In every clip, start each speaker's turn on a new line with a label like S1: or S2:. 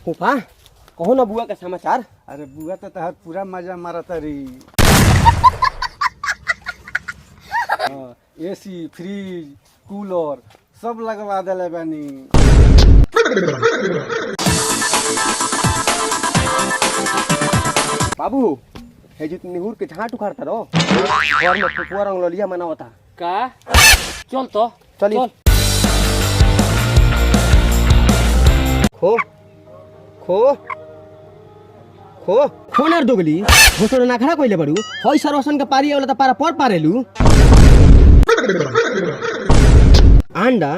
S1: फूफा कहो ना बुआ का समाचार।
S2: अरे बुआ तो तहर पूरा मजा मारा तारी। एसी फ्रिज कूलर सब लगवा दिले बानी।
S1: बाबू हे जित निहुर के झाट उखाड़ता रहो घर में फुफुआ रंग ललिया मनावता
S3: का चल तो
S1: चलिए। खो खो खो खोनर दोगली घोसड़ ना खड़ा कइले बड़ू हई सरवसन के पारी वाला त पारा पर पारेलू अंडा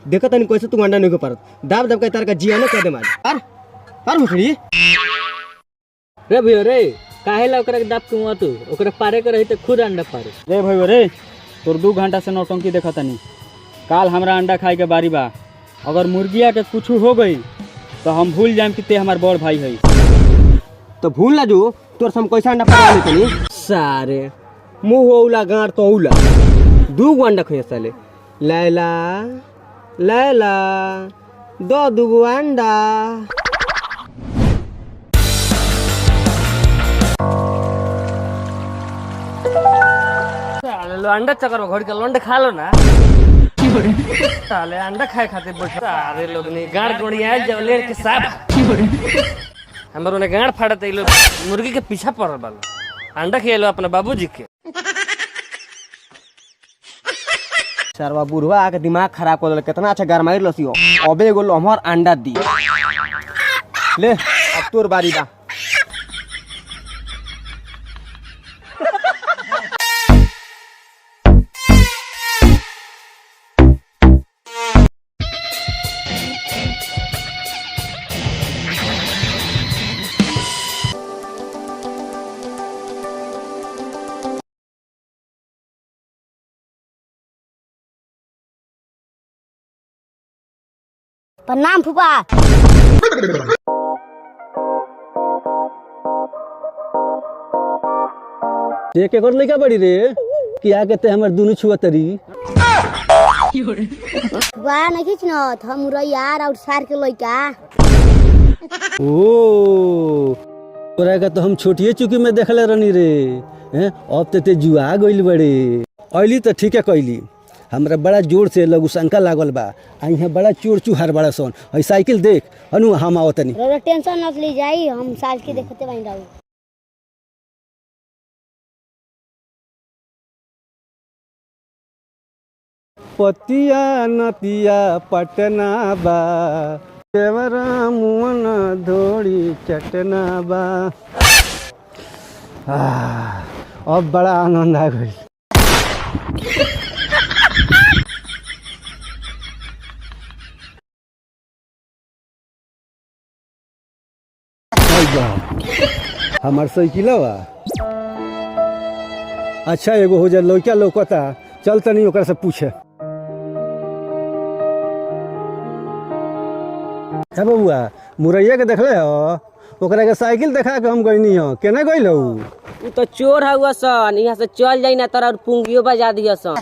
S1: देखत तनी कैसे तू अंडा नहीं को पारत दाब दाब के तार का जिया न कर दे मार पर भोसड़ी
S3: रे भैया रे काहे ला ओकरा के दाब के तू ओकरा पारे के रही त खुद अंडा पारे।
S4: रे भैया रे तोर 2 घंटा से नौटंकी देखतानी। काल हमरा अंडा खाए के बारी बा। अगर मुर्गिया के कुछ हो गई तो हम भूल जाएम कि ते हमार बड़ भाई है।
S1: तो भूल ना जो तोर हम कैसा अंडा पारा ले तनी सारे मुंह औला गांड तो औला 2 अंडा खइया साले लैला लैला दो 2 अंडा।
S3: साले लो अंडा चक्कर में घोड़ के लंड खा लो ना। साले अंडा खाए खातिर बैठे सारे लोग ने गाड़ गोड़िया जवलेर के साथ हमरो ने गाड़ फाड़त इलो मुर्गी के पीछा पड़ल बालो अंडा खेलो अपने बाबूजी के।
S1: सरवा बुढ़वा आके दिमाग खराब कर देल कितना अच्छा गरमाई लसियो अबे एगो लम्हर अंडा दी ले अब तोर बारी बा।
S5: प्रणाम फूफा।
S2: एक एकर लइका बड़ी रे किया कहते हमर दुनु छुअतरी।
S5: फूफा नहीं खींचनत हम यार और सार के लइका।
S2: ओ तोरा का तो हम छोटिए चुकी में देखले रहनी रे हैं अब ते जुआ गइल बड़े। अइली तो ठीक है कइली हमरा बड़ा जोर से लघु शंका लागल बा। यहाँ बड़ा चोर चुहार बड़ा सन हई साइकिल देख अनु हम आवतनी।
S5: टेंशन मत ली जाई हम साल के देखते बाई रहू।
S2: पतिया नतिया पटना बा देवरा मुन धोड़ी चटना बा। अब बड़ा आनंद आ गई। हमार साइकिलवा अच्छा एगो हो जा लौका लौकता चल तनी ओकरा से पूछे। है बबुआ मुरैया के देखले हो ओकरा के साइकिल देखा के हम गईनी हो केना गइल हो।
S6: उ तो चोर हुआ सन यहाँ से चल जाई ना तोरा और पुंगियो बजा दिया सन।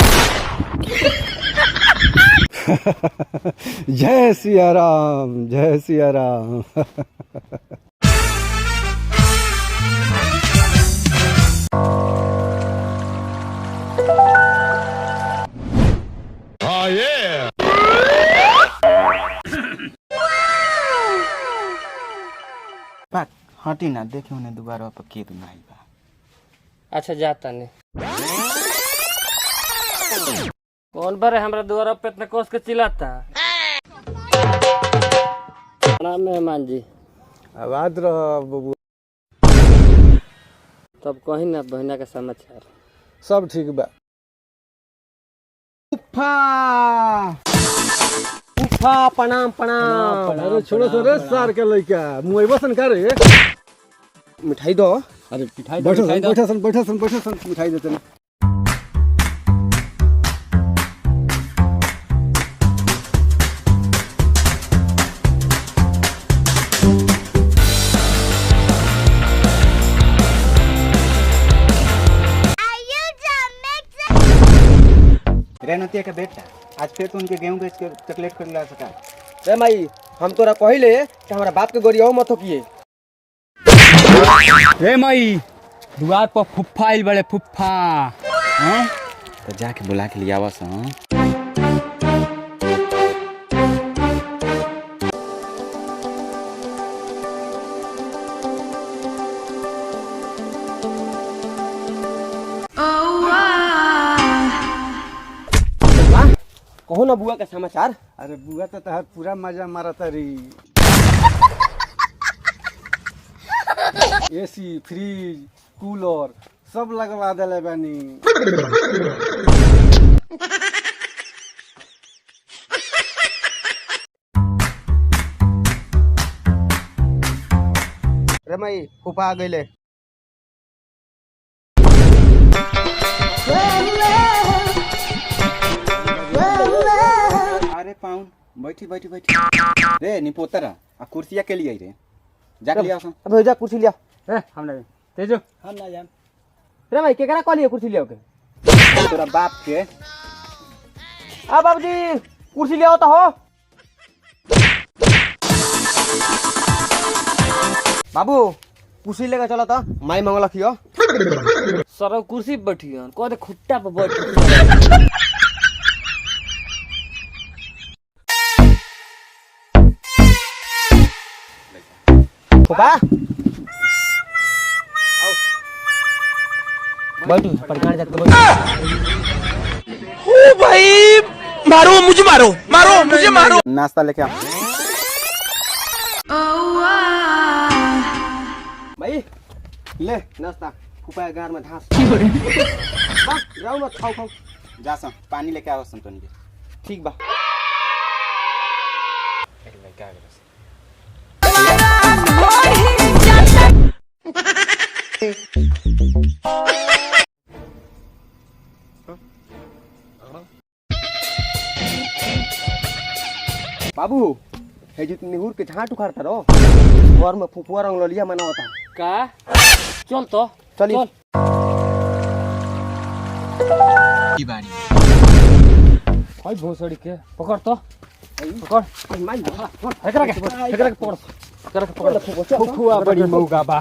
S2: जय सिया राम जय सिया राम।
S7: हटी ना देखे उन्हें दोबारा पर खेत नहीं बा।
S3: अच्छा जाता नहीं कौन बारे हमरा द्वारा पे इतना कोस के चिल्लाता। प्रणाम मेहमान जी।
S2: आवाज रह बबुआ।
S3: तब कहीं ना बहना का समाचार
S2: सब ठीक बा।
S1: उफा उफा प्रणाम प्रणाम।
S2: अरे छोड़ो छोड़ो सार के लइका मुइबो सन का रे
S1: मिठाई दो।
S4: अरे पिठाई
S2: बैठा सन मिठाई देते ना।
S7: रेनतिया का बेटा आज फिर तो उनके गेहूं बेच के चॉकलेट कर ला सका।
S1: रे माई हम तोरा कहले कि हमारा बाप के गोरिया मत किए।
S4: रे मई दुआर पर फुफ्फा आइल बड़े फुफ्फा हैं
S7: तो जाके बुला के लिया बस। हाँ
S1: कहो ना बुआ का समाचार।
S2: अरे बुआ तो तहर पूरा मजा मारत रही। एसी फ्रिज कूलर सब लगवा दिले बानी।
S1: रे मई फूफा आ गईले।
S7: अरे पाउन बैठी बैठी बैठी रे निपोतरा आ कुर्सिया के लिए रे जाके लिया सन।
S1: अब जा कुर्सी लिया।
S4: ए हम ना तेजो
S2: हम ना जान।
S1: रे भाई केकरा कहलिए कुर्सी लिया के?
S7: तोरा बाप के।
S1: आ बाबूजी कुर्सी ले आओ तो हो। बाबू कुर्सी लेकर चलो तो माई मंगल खियो।
S3: सर कुर्सी पर बैठियन कह दे खुट्टा पर बैठ।
S1: फूफा बैठू पर गाड़ी जाके बैठ।
S8: ओ भाई मारो मुझे मारो मारो मुझे मारो।
S7: नाश्ता लेके आ
S1: भाई ले नाश्ता फूफा गार में घास। बा जाओ मत खाओ खाओ।
S7: जा सन पानी लेके आओ सन तनी।
S1: ठीक बा। बाबू हे जो निहुर के झाट उखाड़ता रहो घर में फुफुआ रंग लिया मना होता
S3: का चल तो
S1: चलिए।
S3: हाय भोसड़ी के पकड़ तो पकड़ एकरा के पकड़ एकरा के पकड़ फुफुआ बड़ी मौगा बा।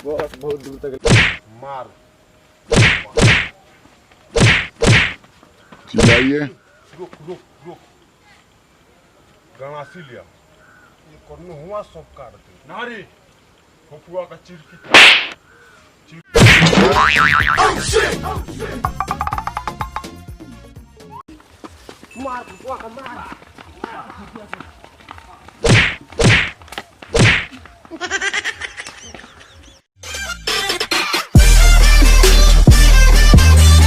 S2: बहुत दूर तक
S9: मार चिल्लाइए। रुक रुक रुक गणासी लिया ये करने हुआ सब काटते नारी फुफुआ का चिरकी
S1: मार फुफुआ का मार।